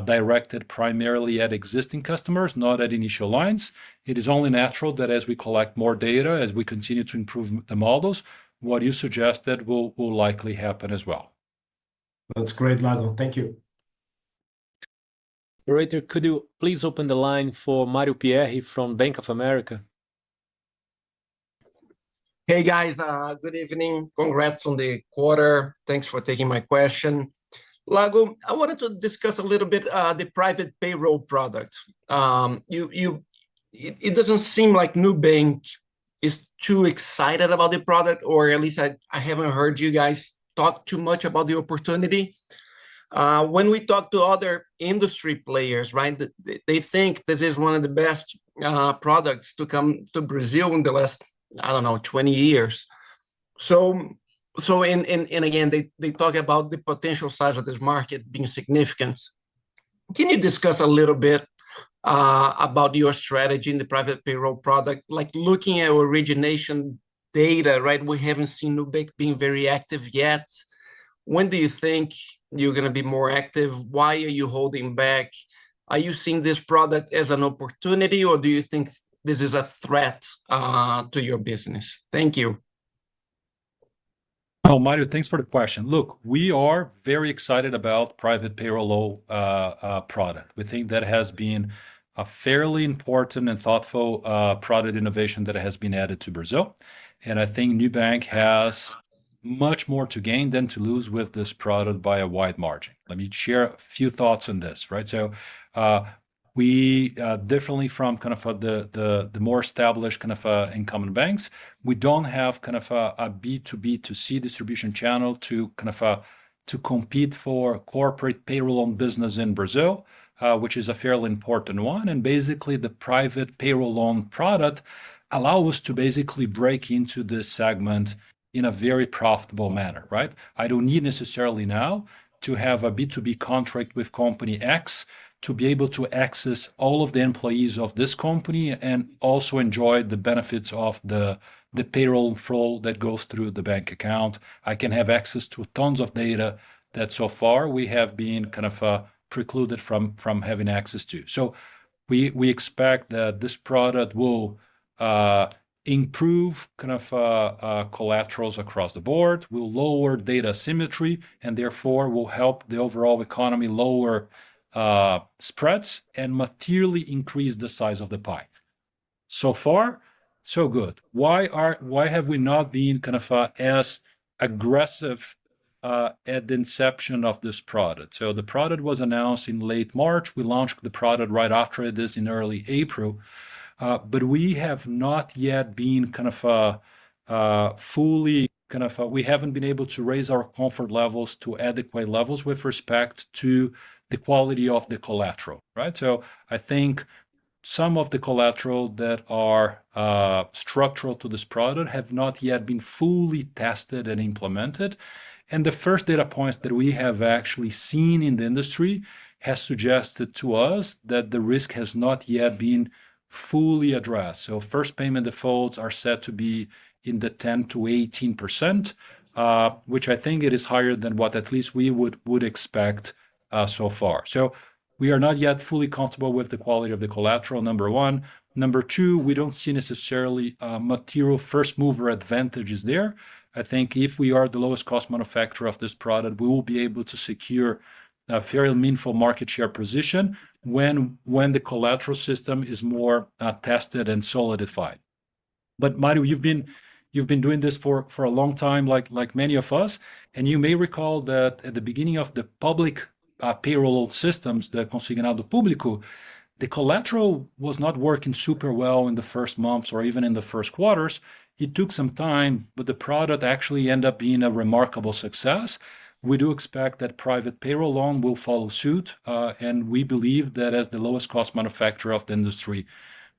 directed primarily at existing customers, not at initial lines. It is only natural that as we collect more data, as we continue to improve the models, what you suggested will likely happen as well. That's great, Lago. Thank you. Operator, could you please open the line for Mario Pierre from Bank of America? Hey guys, good evening. Congrats on the quarter. Thanks for taking my question. Lago, I wanted to discuss a little bit the private payroll product. It doesn't seem like Nubank is too excited about the product, or at least I haven't heard you guys talk too much about the opportunity. When we talk to other industry players, right, they think this is one of the best products to come to Brazil in the last, I don't know, 20 years. So again, they talk about the potential size of this market being significant. Can you discuss a little bit about your strategy in the private payroll product? Like looking at origination data, right? We haven't seen Nubank being very active yet. When do you think you're going to be more active? Why are you holding back? Are you seeing this product as an opportunity, or do you think this is a threat to your business? Thank you. Oh, Mario, thanks for the question. Look, we are very excited about private payroll product. We think that has been a fairly important and thoughtful product innovation that has been added to Brazil. And I think Nubank has much more to gain than to lose with this product by a wide margin. Let me share a few thoughts on this, right? So We differently from kind of the more established kind of incumbent banks, we don't have kind of a B2B2C distribution channel to kind of to compete for corporate payroll loan business in Brazil, which is a fairly important one. And basically, the private payroll loan product allow us to basically break into this segment in a very profitable manner, right? I don't need necessarily now to have a B2B contract with company X to be able to access all of the employees of this company and also enjoy the benefits of the payroll flow that goes through the bank account. I can have access to tons of data that so far we have been kind of precluded from having access to. So we expect that this product will improve kind of collaterals across the board, will lower data asymmetry, and therefore will help the overall economy lower spreads and materially increase the size of the pie. So far, so good. Why have we not been kind of as aggressive at the inception of this product? So the product was announced in late March. We launched the product right after this in early April. But we have not yet been kind of fully kind of we haven't been able to raise our comfort levels to adequate levels with respect to the quality of the collateral, right? So I think some of the collateral that are structural to this product have not yet been fully tested and implemented. And the first data points that we have actually seen in the industry has suggested to us that the risk has not yet been fully addressed. So first payment defaults are said to be in the 10 to 18%, which I think it is higher than what at least we would expect so far. So we are not yet fully comfortable with the quality of the collateral, number one. Number two, we don't see necessarily material first mover advantages there. I think if we are the lowest cost manufacturer of this product, we will be able to secure a very meaningful market share position when the collateral system is more tested and solidified. But Mario, you've been doing this for a long time, like many of us, and you may recall that at the beginning of the public payroll systems, the Consignado Público, the collateral was not working super well in the first months or even in the first quarters. It took some time, but the product actually ended up being a remarkable success. We do expect that private payroll loan will follow suit, and we believe that as the lowest cost manufacturer of the industry,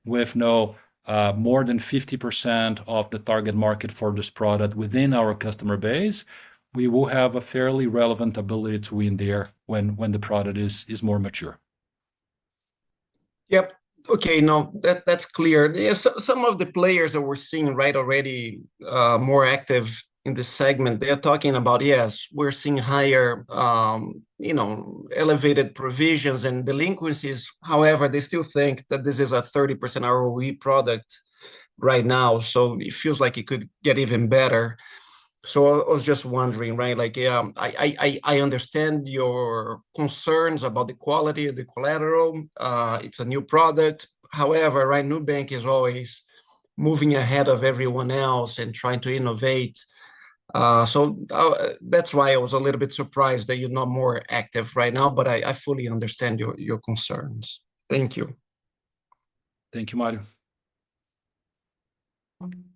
with no more than 50% of the target market for this product within our customer base, we will have a fairly relevant ability to win there when the product is more mature. Yep. Okay, no, that's clear. Yeah, so, some of the players that we're seeing right already more active in this segment, they're talking about, yes, we're seeing higher, elevated provisions and delinquencies. However, they still think that this is a 30% ROE product right now. So it feels like it could get even better. So I was just wondering, right? Like, yeah, I understand your concerns about the quality of the collateral. It's a new product. However, right, Nubank is always moving ahead of everyone else and trying to innovate. So that's why I was a little bit surprised that you're not more active right now, but I fully understand your concerns. Thank you. Thank you, Mario.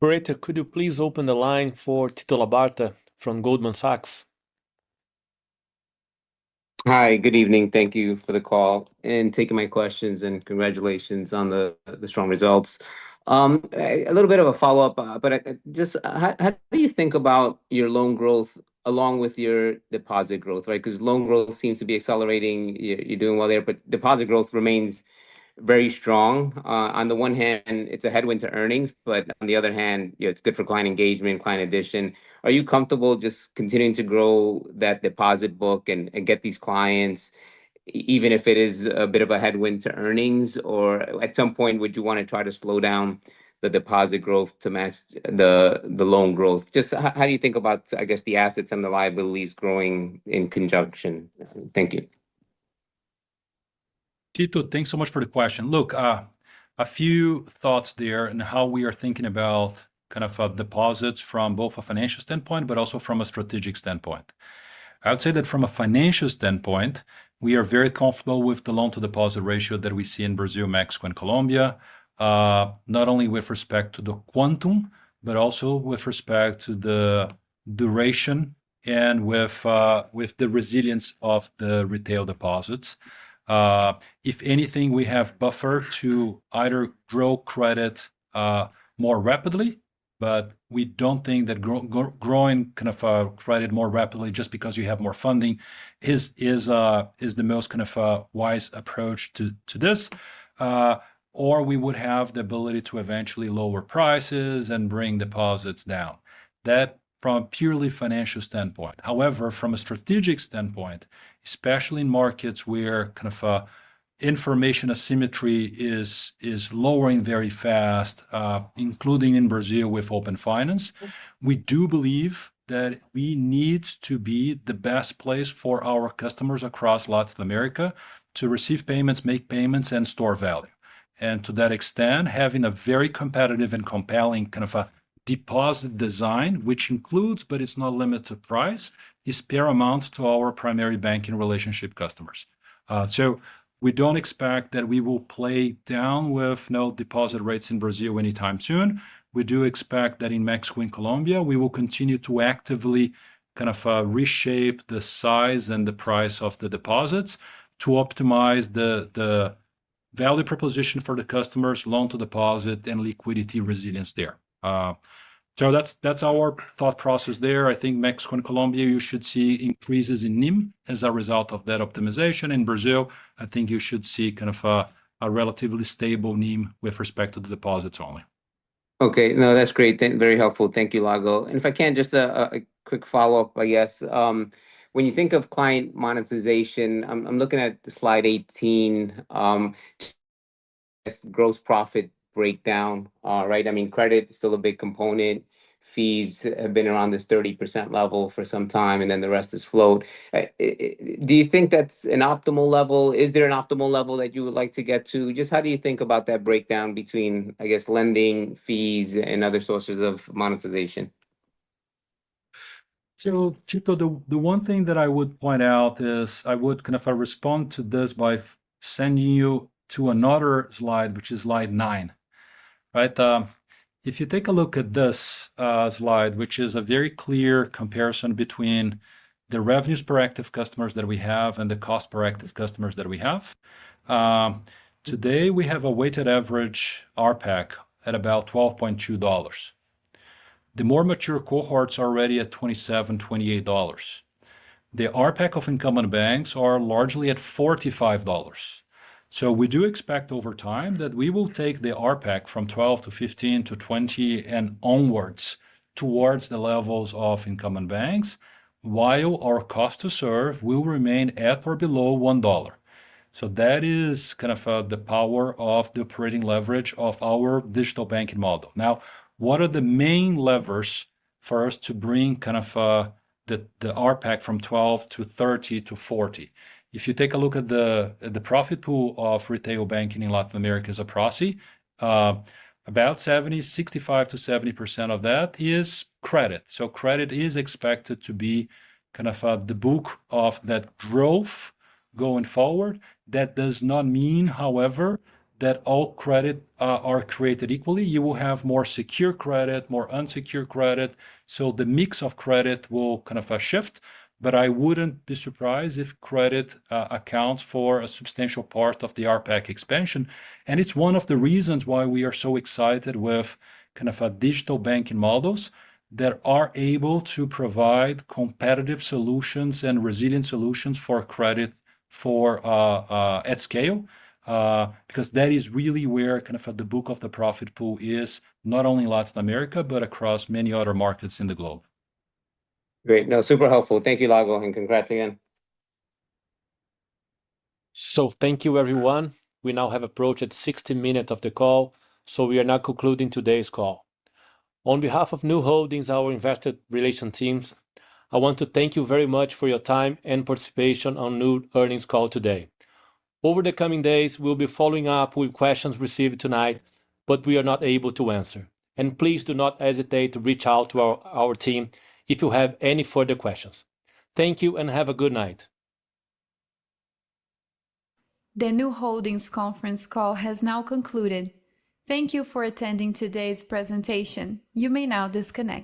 Operator, could you please open the line for Tito Labarta from Goldman Sachs? Hi, good evening. Thank you for the call and taking my questions, and congratulations on the strong results. A little bit of a follow-up, but just how do you think about your loan growth along with your deposit growth, right? Because loan growth seems to be accelerating. You're doing well there, but deposit growth remains very strong. On the one hand, it's a headwind to earnings, but on the other hand, it's good for client engagement, client addition. Are you comfortable just continuing to grow that deposit book and get these clients, even if it is a bit of a headwind to earnings? Or at some point, would you want to try to slow down the deposit growth to match the loan growth? Just how do you think about, I guess, the assets and the liabilities growing in conjunction? Thank you. Tito, thanks so much for the question. Look, a few thoughts there and how we are thinking about kind of deposits from both a financial standpoint, but also from a strategic standpoint. I would say that from a financial standpoint, We are very comfortable with the loan-to-deposit ratio that we see in Brazil, Mexico, and Colombia, not only with respect to the quantum, but also with respect to the duration and with the resilience of the retail deposits. If anything, we have buffer to either grow credit more rapidly, but we don't think that growing kind of credit more rapidly just because you have more funding is the most kind of wise approach to this. Or we would have the ability to eventually lower prices and bring deposits down. That from a purely financial standpoint. However, from a strategic standpoint, especially in markets where kind of information asymmetry is lowering very fast, including in Brazil with open finance, we do believe that we need to be the best place for our customers across Latin America to receive payments, make payments, and store value. And to that extent, having a very competitive and compelling kind of a deposit design, which includes, but it's not limited to price, is paramount to our primary banking relationship customers. So we don't expect that we will play down with no deposit rates in Brazil anytime soon. We do expect that in Mexico and Colombia, we will continue to actively kind of reshape the size and the price of the deposits to optimize the value proposition for the customers, loan to deposit, and liquidity resilience there. So that's our thought process there. I think Mexico and Colombia, you should see increases in NIM as a result of that optimization. In Brazil, I think you should see kind of a relatively stable NIM with respect to the deposits only. Okay, no, that's great. Very helpful. Thank you, Lago. And if I can, just a quick follow-up, I guess. When you think of client monetization, I'm looking at slide 18, gross profit breakdown, right? I mean, credit is still a big component. Fees have been around this 30% level for some time, and then the rest is float. Do you think that's an optimal level? Is there an optimal level that you would like to get to? Just how do you think about that breakdown between, I guess, lending, fees, and other sources of monetization? So, Chito, the one thing that I would point out is I would kind of respond to this by sending you to another slide, which is slide 9, right? If you take a look at this slide, which is a very clear comparison between the revenues per active customers that we have and the cost per active customers that we have. Today, we have a weighted average RPAC at about $12.2. The more mature cohorts are already at $27, $28. The RPAC of incumbent banks are largely at $45. So we do expect over time that we will take the RPAC from 12 to 15 to 20 and onwards towards the levels of incumbent banks, while our cost to serve will remain at or below $1. So that is kind of the power of the operating leverage of our digital banking model. Now, what are the main levers for us to bring kind of the RPAC from 12 to 30 to 40? If you take a look at the profit pool of retail banking in Latin America as a proxy, about 65 to 70% of that is credit. So credit is expected to be kind of the bulk of that growth going forward. That does not mean, however, that all credit are created equally. You will have more secure credit, more unsecured credit. So the mix of credit will kind of shift. But I wouldn't be surprised if credit accounts for a substantial part of the RPAC expansion. And it's one of the reasons why we are so excited with kind of digital banking models that are able to provide competitive solutions and resilient solutions for credit for at scale. Because that is really where kind of the bulk of the profit pool is, not only in Latin America, but across many other markets in the globe. Great. No, super helpful. Thank you, Lago, and congrats again. So thank you, everyone. We now have approached 60 minutes of the call, so we are now concluding today's call. On behalf of Nu Holdings, our investor relations teams, I want to thank you very much for your time and participation on Nu earnings call today. Over the coming days, we'll be following up with questions received tonight, but we are not able to answer. And please do not hesitate to reach out to our team if you have any further questions. Thank you and have a good night. The Nu Holdings conference call has now concluded. Thank you for attending today's presentation. You may now disconnect.